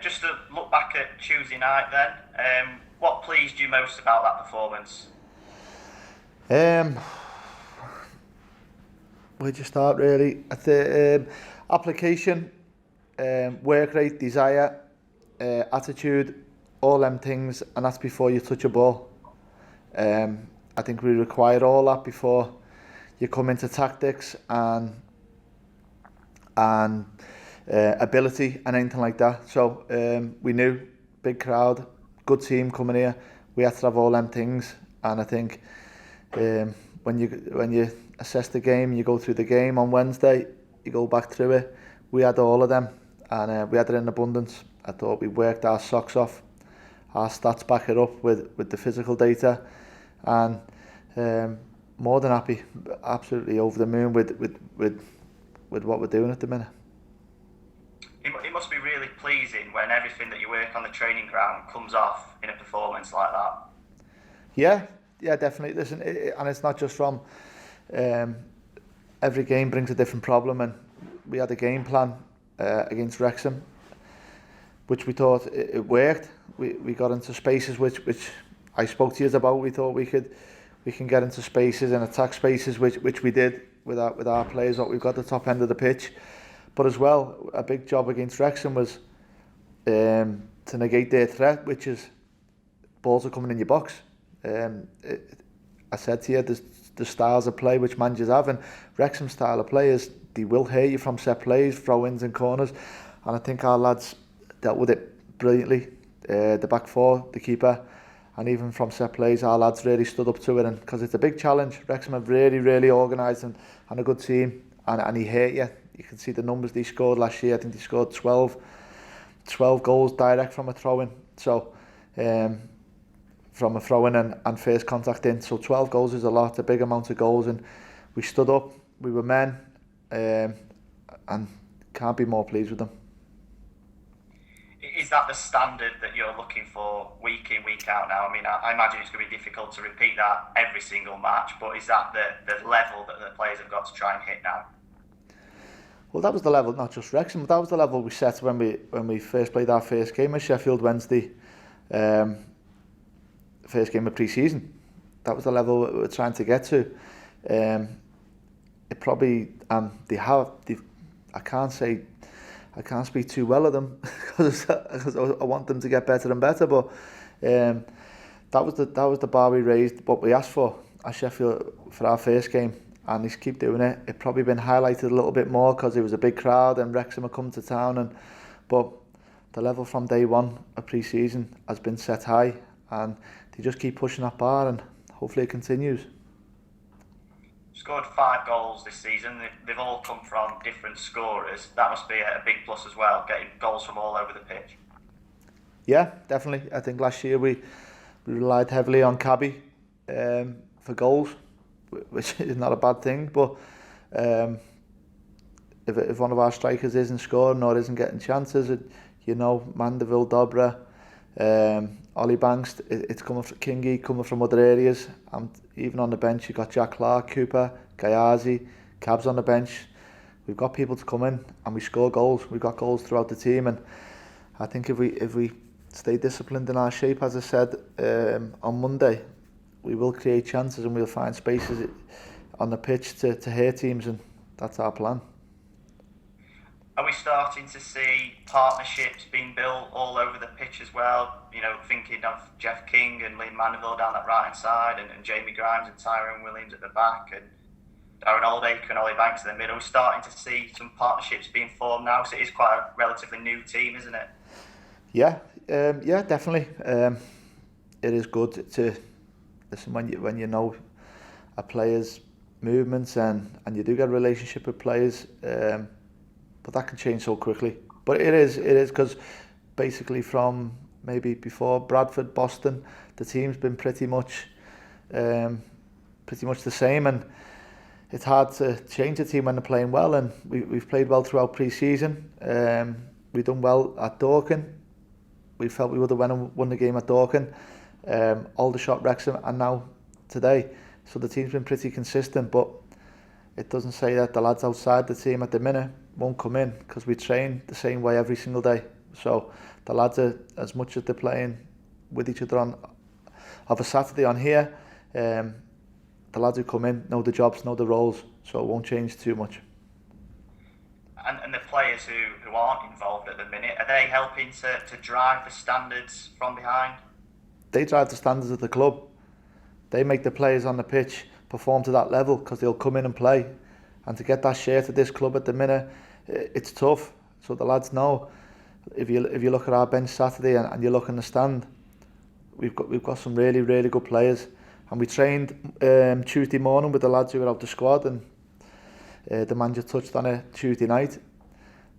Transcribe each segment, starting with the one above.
Just to look back at Tuesday night then, what pleased you most about that performance? Um, where'd you start really? At the application, work rate, desire, attitude, all them things, and that's before you touch a ball. I think we require all that before you come into tactics and ability and anything like that. So we knew, big crowd, good team coming here. We had to have all them things, and I think when you assess the game, you go through the game on Wednesday, you go back through it. We had all of them, and we had it in abundance. I thought we worked our socks off. Our stats back it up with the physical data, and more than happy, absolutely over the moon with what we're doing at the minute. It must be really pleasing when everything that you work on the training ground comes off in a performance like that. Yeah, definitely. Listen, and it's not just from every game brings a different problem, and we had a game plan against Wrexham, which we thought it worked. We got into spaces which I spoke to you about. We thought we can get into spaces and attack spaces, which we did with our players. We've got the top end of the pitch, but as well, a big job against Wrexham was to negate their threat, which is balls are coming in your box. I said to you, the styles of play which managers have, and Wrexham's style of play is they will hurt you from set plays, throw-ins and corners, and I think our lads dealt with it brilliantly. The back four, the keeper, and even from set plays, our lads really stood up to it, and because it's a big challenge. Wrexham have really organised and a good team, and he hurt you. You can see the numbers they scored last year. I think they scored 12 goals direct from a throw-in. So from a throw-in and first contact in. So 12 goals is a lot, a big amount of goals, and we stood up. We were men, and can't be more pleased with them. Is that the standard that you're looking for week in, week out now? I mean, I imagine it's going to be difficult to repeat that every single match, but is that the level that the players have got to try and hit now? Well, that was the level, not just Wrexham, but that was the level we set when we first played our first game at Sheffield Wednesday, first game of pre-season. That was the level we were trying to get to. It probably I can't speak too well of them because I want them to get better and better. But that was the bar we raised, what we asked for at Sheffield for our first game, and he's keep doing it. It probably been highlighted a little bit more because it was a big crowd and Wrexham had come to town, but the level from day one of pre-season has been set high, and they just keep pushing that bar, and hopefully it continues. Scored 5 goals this season. They've all come from different scorers. That must be a big plus as well, getting goals from all over the pitch. Yeah, definitely. I think last year we relied heavily on Cabby for goals, which is not a bad thing. But if one of our strikers isn't scoring or isn't getting chances, Mandeville, Dobra, Ollie Banks, it's coming from Kingy, coming from other areas, and even on the bench you've got Jack Clark, Cooper, Gayazi, Cabs on the bench. We've got people to come in and we score goals. We've got goals throughout the team, and I think if we stay disciplined in our shape, as I said on Monday, we will create chances and we'll find spaces on the pitch to hurt teams, and that's our plan. Are we starting to see partnerships being built all over the pitch as well? Thinking of Jeff King and Liam Mandeville down that right hand side, and Jamie Grimes and Tyrone Williams at the back, and Darren Oldacre and Ollie Banks in the middle. We're starting to see some partnerships being formed now, so it is quite a relatively new team, isn't it? Yeah, definitely. It is good to listen when you know a player's movements and you do get a relationship with players. But that can change so quickly. But it is because basically from maybe before Bradford, Boston, the team's been pretty much the same, and it's hard to change a team when they're playing well. And we've played well throughout pre-season. We've done well at Dorking. We felt we would have won the game at Dorking. Aldershot, Wrexham, and now today. So the team's been pretty consistent, but it doesn't say that the lads outside the team at the minute won't come in, because we train the same way every single day. So the lads are, as much as they're playing with each other on of a Saturday on here, the lads who come in know the jobs, know the roles, so it won't change too much. And the players who aren't involved at the minute, are they helping to drive the standards from behind? They drive the standards of the club. They make the players on the pitch perform to that level because they'll come in and play. And to get that shirt at this club at the minute, it's tough. So the lads know. If you look at our bench Saturday and you look in the stand, we've got some really good players. And we trained Tuesday morning with the lads who were out the squad, and the manager touched on it Tuesday night.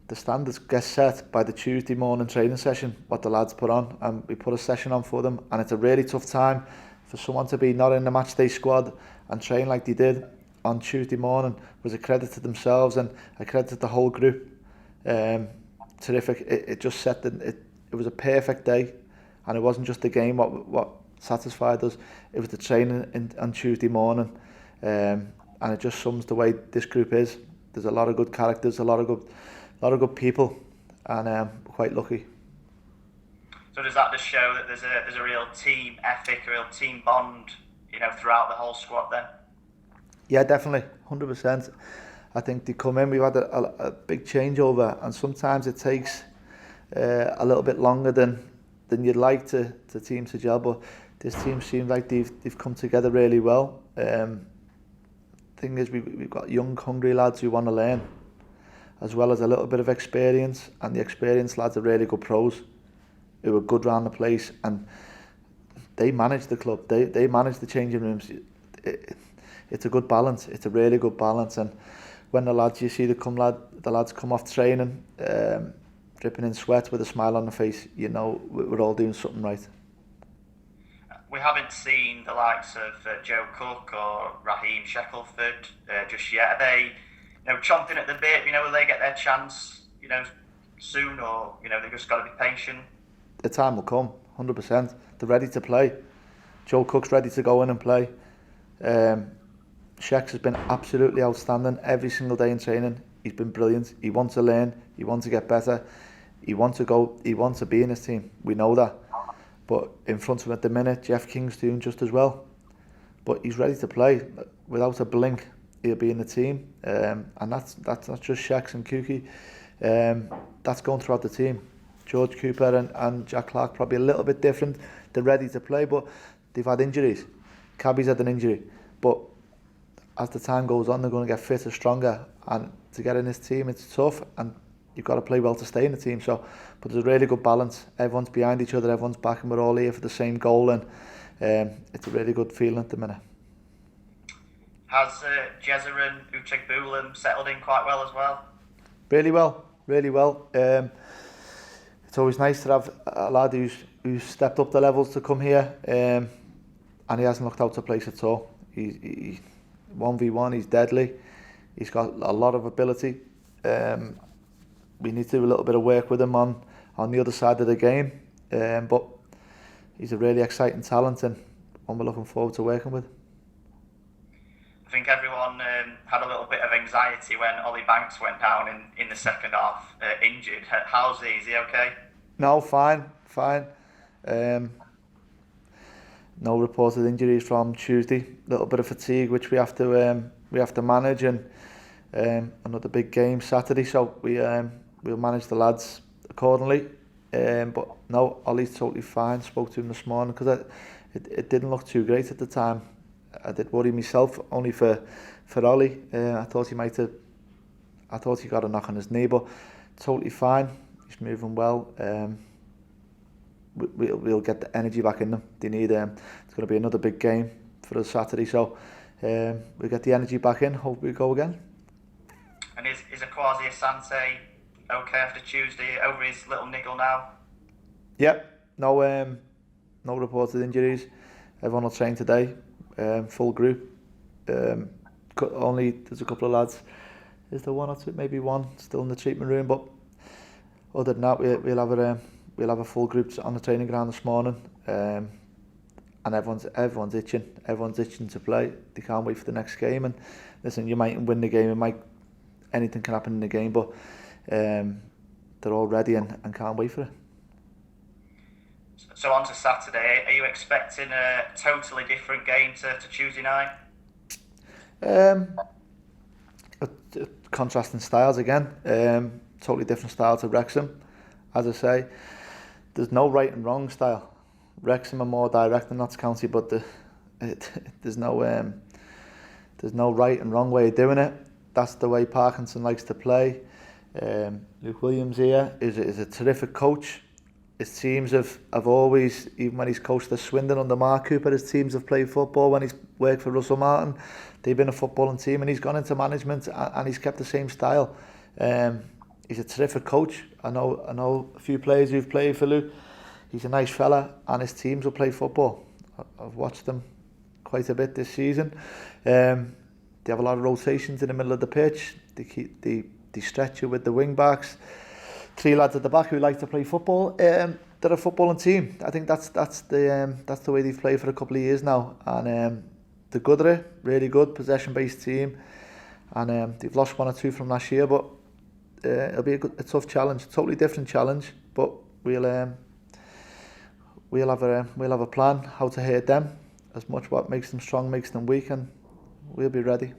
The standards get set by the Tuesday morning training session, what the lads put on, and we put a session on for them. And it's a really tough time for someone to be not in the match day squad and train like they did on Tuesday morning. Was a credit to themselves and a credit to the whole group. Terrific. It just set it was a perfect day, and it wasn't just the game what satisfied us. It was the training on Tuesday morning, and it just sums the way this group is. There's a lot of good characters, a lot of good people, and we're quite lucky. So does that just show that there's a real team ethic, a real team bond, throughout the whole squad then? Yeah, definitely, 100%. I think they come in, we've had a big changeover, and sometimes it takes a little bit longer than you'd like to teams to gel, but this team seems like they've come together really well. Thing is, we've got young, hungry lads who want to learn, as well as a little bit of experience, and the experienced lads are really good pros who are good round the place, and they manage the club, they manage the changing rooms. It's a good balance, it's a really good balance, and when the lads, you see the lads come off training, dripping in sweat with a smile on the face, we're all doing something right. We haven't seen the likes of Joe Cook or Raheem Shackelford just yet. Are they, chomping at the bit? Will they get their chance, soon, or they've just got to be patient? The time will come, 100%. They're ready to play. Joe Cook's ready to go in and play. Shex has been absolutely outstanding every single day in training. He's been brilliant. He wants to learn. He wants to get better. He wants to go. He wants to be in this team. We know that. But in front of him at the minute, Jeff King's doing just as well. But he's ready to play. Without a blink, he'll be in the team. And that's not just Shex and Kookie. That's going throughout the team. George Cooper and Jack Clark probably a little bit different. They're ready to play, but they've had injuries. Cabby's had an injury. But as the time goes on, they're going to get fitter, stronger. And to get in this team, it's tough. And you've got to play well to stay in the team. So, but there's a really good balance. Everyone's behind each other. Everyone's back, and we're all here for the same goal. And it's a really good feeling at the minute. Has Jezza and Uche Boulam settled in quite well as well? Really well, really well. It's always nice to have a lad who's stepped up the levels to come here, and he hasn't looked out of place at all. He 1v1, he's deadly. He's got a lot of ability. We need to do a little bit of work with him on the other side of the game, but he's a really exciting talent and one we're looking forward to working with. I think everyone had a little bit of anxiety when Ollie Banks went down in the second half, injured. How's he? Is he okay? No, fine. No reported injuries from Tuesday. Little bit of fatigue, which we have to manage, and another big game Saturday. So we'll manage the lads accordingly. But no, Ollie's totally fine. Spoke to him this morning because it didn't look too great at the time. I did worry myself only for Ollie. I thought he got a knock on his knee, but totally fine. He's moving well. We'll get the energy back in them. They need. It's going to be another big game for us Saturday, so we'll get the energy back in. Hope we go again. And is Akwasi Asante okay after Tuesday? Over his little niggle now? Yep. No reported injuries. Everyone will train today. Full group. Only there's a couple of lads. Is there one or two? Maybe one still in the treatment room. But other than that, we'll have a full group on the training ground this morning. And everyone's itching. Everyone's itching to play. They can't wait for the next game. And listen, you might win the game. Anything can happen in the game. But they're all ready and can't wait for it. So on to Saturday, are you expecting a totally different game to Tuesday night? Contrasting styles again. Totally different style to Wrexham. As I say, there's no right and wrong style. Wrexham are more direct than Notts County, but there's no right and wrong way of doing it. That's the way Parkinson likes to play. Luke Williams here is a terrific coach. His teams have always, even when he's coached the Swindon under Mark Cooper, his teams have played football. When he's worked for Russell Martin, they've been a footballing team, and he's gone into management and he's kept the same style. He's a terrific coach. I know a few players who've played for Luke. He's a nice fella, and his teams will play football. I've watched them quite a bit this season. They have a lot of rotations in the middle of the pitch. They stretch you with the wing backs. 3 lads at the back who like to play football. They're a footballing team. I think that's the way they've played for a couple of years now, and they're good at it. Really good possession-based team, and they've lost 1 or 2 from last year, but it'll be a tough challenge, totally different challenge. But we'll have a plan how to hurt them. As much what makes them strong makes them weak, and we'll be ready.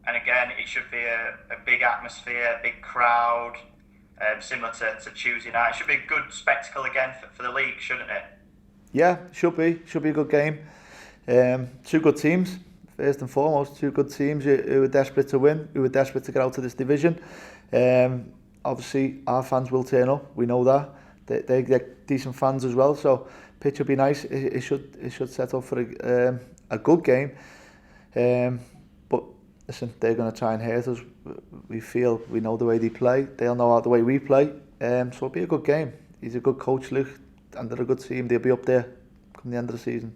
And again, it should be a big atmosphere, a big crowd, similar to Tuesday night. It should be a good spectacle again for the league, shouldn't it? Yeah, should be a good game. 2 good teams, first and foremost, 2 good teams who are desperate to win, who are desperate to get out of this division. Obviously, our fans will turn up. We know that. They get decent fans as well, so pitch will be nice. It should set up for a good game. But listen, they're going to try and hurt us. We know the way they play. They'll know the way we play. So it'll be a good game. He's a good coach, Luke, and they're a good team. They'll be up there come the end of the season.